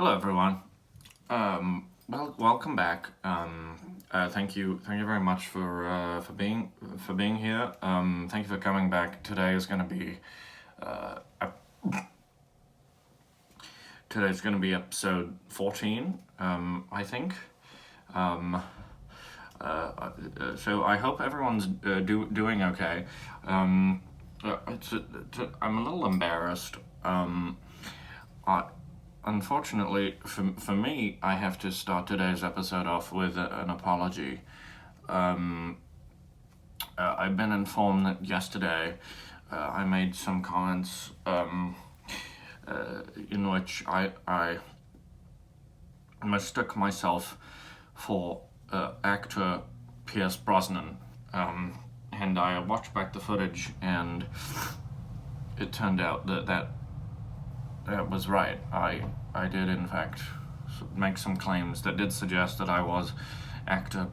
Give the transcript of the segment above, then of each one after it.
Hello, everyone. Welcome back. Thank you very much for being here. Thank you for coming back. Today's gonna be episode 14. I think. Um, so I hope everyone's doing okay. I'm a little embarrassed. I, Unfortunately, for me, I have to start today's episode off with an apology. I've been informed that yesterday I made some comments in which I mistook myself for actor Pierce Brosnan. And I watched back the footage, and it turned out that was right. I did, in fact, make some claims that did suggest that I was actor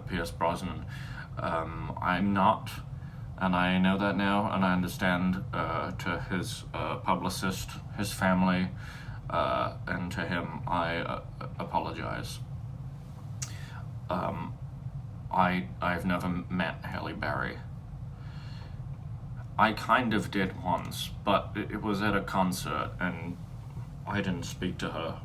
Pierce Brosnan. I'm not, and I know that now, and I understand to his publicist, his family, and to him, I apologize. I've never met Halle Berry. I kind of did once, but it was at a concert, and I didn't speak to her.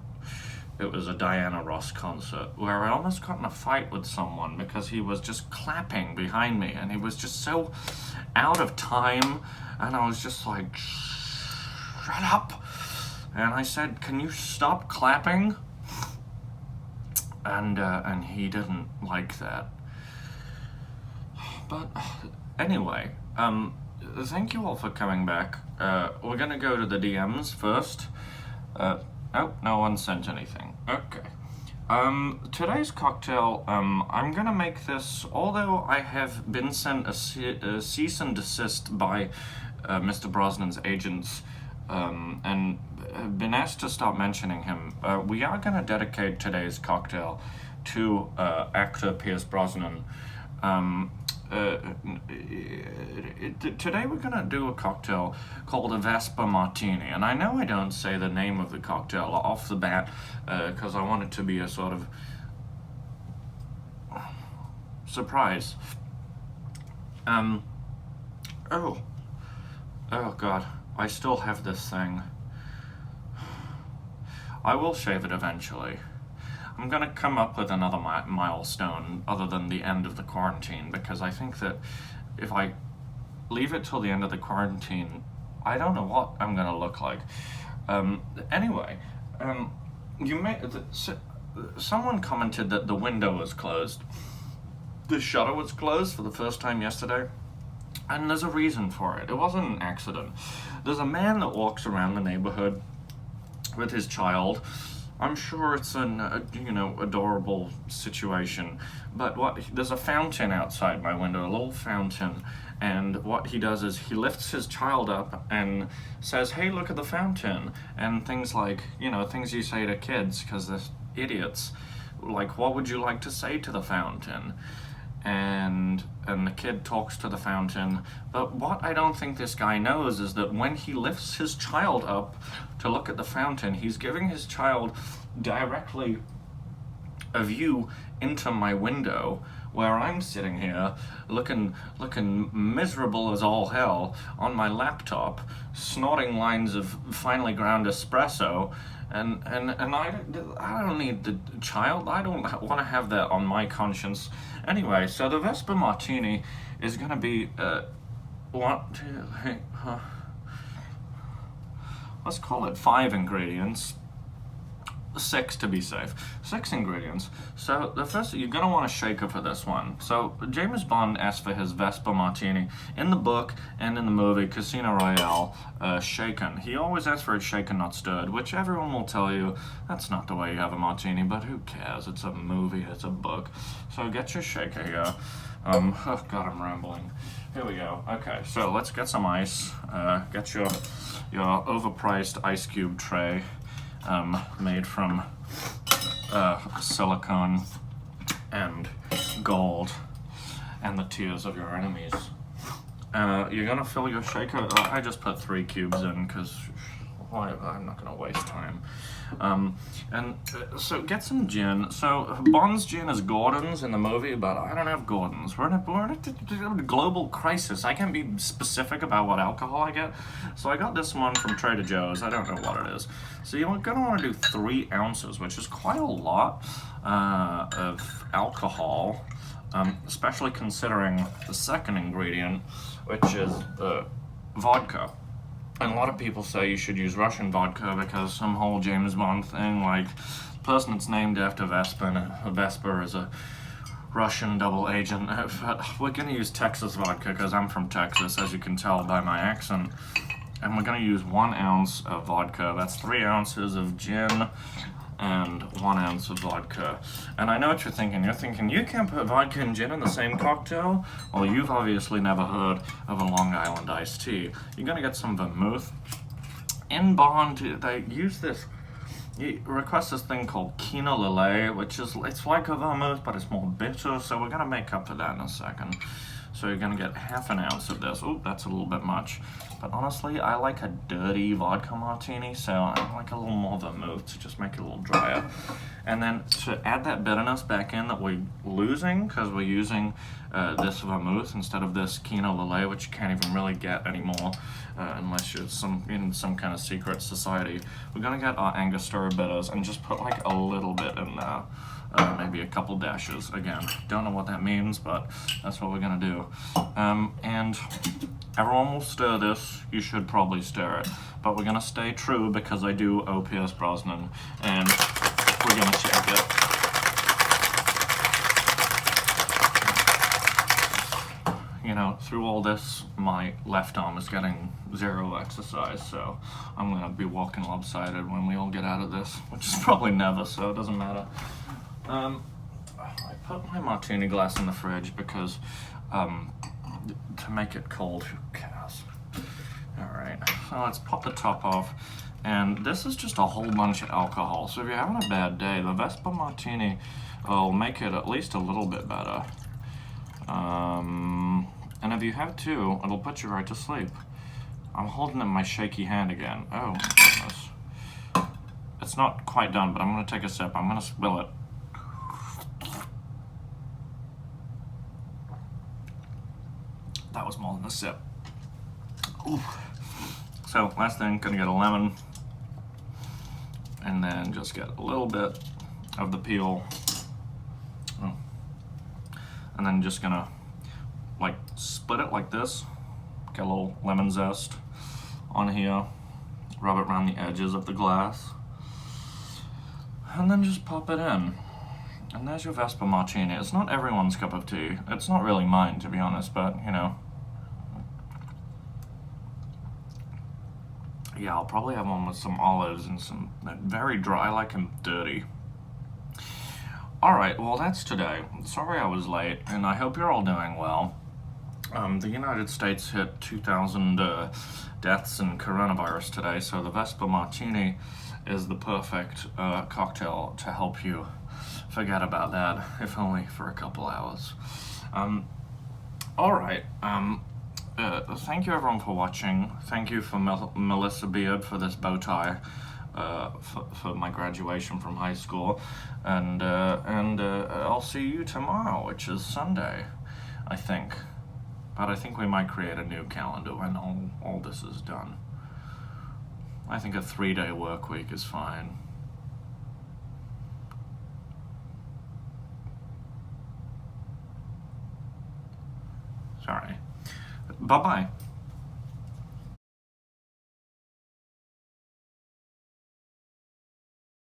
It was a Diana Ross concert where I almost got in a fight with someone because he was just clapping behind me, and he was just so out of time, and I was just like, shut up. And I said, can you stop clapping? And he didn't like that. But anyway, thank you all for coming back. We're gonna go to the DMs first. Oh, no one sent anything. Okay. Today's cocktail, I'm gonna make this, although I have been sent a cease and desist by Mr. Brosnan's agents, and been asked to stop mentioning him. We are gonna dedicate today's cocktail to actor Pierce Brosnan. Today we're gonna do a cocktail called a Vespa Martini, and I know I don't say the name of the cocktail off the bat because I want it to be a sort of surprise. Oh God, I still have this thing. I will shave it eventually. I'm gonna come up with another milestone other than the end of the quarantine, because I think that if I leave it till the end of the quarantine, I don't know what I'm gonna look like. Anyway, someone commented that the window was closed. The shutter was closed for the first time yesterday, and there's a reason for it. It wasn't an accident. There's a man that walks around the neighborhood with his child. I'm sure it's an adorable situation, but there's a fountain outside my window, a little fountain, and what he does is he lifts his child up and says, "Hey, look at the fountain," and things like, things you say to kids because they're idiots, like, "What would you like to say to the fountain?" And the kid talks to the fountain. But what I don't think this guy knows is that when he lifts his child up to look at the fountain, he's giving his child directly a view into my window, where I'm sitting here looking miserable as all hell on my laptop, snorting lines of finely ground espresso. And I don't need the child. I don't want to have that on my conscience. Anyway, so the Vespa Martini is going to be, let's call it 5 ingredients. 6 to be safe. 6 ingredients. So the first, you're going to want a shaker for this one. So James Bond asked for his Vespa Martini in the book and in the movie Casino Royale, shaken. He always asks for it shaken, not stirred, which everyone will tell you that's not the way you have a martini, but who cares? It's a movie, it's a book. So get your shaker here. Oh God, I'm rambling. Here we go. Okay, so let's get some ice. Get your overpriced ice cube tray. Made from silicone and gold and the tears of your enemies. You're gonna fill your shaker. I just put 3 cubes in because I'm not gonna waste time. So get some gin. So Bond's gin is Gordon's in the movie, but I don't have Gordon's. We're in a global crisis. I can't be specific about what alcohol I get. So I got this one from Trader Joe's. I don't know what it is. So you're gonna want to do 3 ounces, which is quite a lot of alcohol, especially considering the second ingredient, which is vodka. And a lot of people say you should use Russian vodka because some whole James Bond thing, like the person that's named after Vesper, and Vesper is a Russian double agent. But we're gonna use Texas vodka because I'm from Texas, as you can tell by my accent. And we're gonna use 1 ounce of vodka. That's 3 ounces of gin and 1 ounce of vodka. And I know what you're thinking. You're thinking, you can't put vodka and gin in the same cocktail? Well, you've obviously never heard of a Long Island iced tea. You're gonna get some vermouth. In Bond, they use this, you request this thing called Kina Lillet, which is, it's like a vermouth, but it's more bitter, so we're gonna make up for that in a second. So you're gonna get 1/2 ounce of this. Oh, that's a little bit much. But honestly, I like a dirty vodka martini, so I like a little more vermouth to just make it a little drier. And then to add that bitterness back in that we're losing, because we're using this vermouth instead of this Kina Lillet, which you can't even really get anymore unless you're in some kind of secret society. We're gonna get our Angostura bitters and just put like a little bit in there. Maybe a couple dashes. Again, don't know what that means, but that's what we're gonna do. And everyone will stir this. You should probably stir it, but we're gonna stay true because I do owe Pierce Brosnan, and we're gonna check it. You know, through all this, my left arm is getting 0 exercise, so I'm gonna be walking lopsided when we all get out of this, which is probably never, so it doesn't matter. I put my martini glass in the fridge because, to make it cold, who cares? Alright, so let's pop the top off, and this is just a whole bunch of alcohol, so if you're having a bad day, the Vespa Martini will make it at least a little bit better. And if you have 2, it'll put you right to sleep. I'm holding it in my shaky hand again. Oh, my goodness. It's not quite done, but I'm gonna take a sip. I'm gonna spill it. That was more than a sip. Ooh. So last thing, gonna get a lemon, and then just get a little bit of the peel, and then just gonna like split it like this, get a little lemon zest on here, rub it around the edges of the glass, and then just pop it in. And there's your Vespa Martini. It's not everyone's cup of tea. It's not really mine, to be honest, but, you know. Yeah, I'll probably have one with some olives and some very dry, I like them dirty. Alright, well that's today. Sorry I was late, and I hope you're all doing well. The United States hit 2,000 deaths in coronavirus today, so the Vespa Martini is the perfect cocktail to help you forget about that, if only for a couple hours. Alright, thank you everyone for watching. Thank you for Melissa Beard for this bow tie for my graduation from high school. And I'll see you tomorrow, which is Sunday, I think. But I think we might create a new calendar when all this is done. I think a 3-day work week is fine. Sorry. Bye-bye.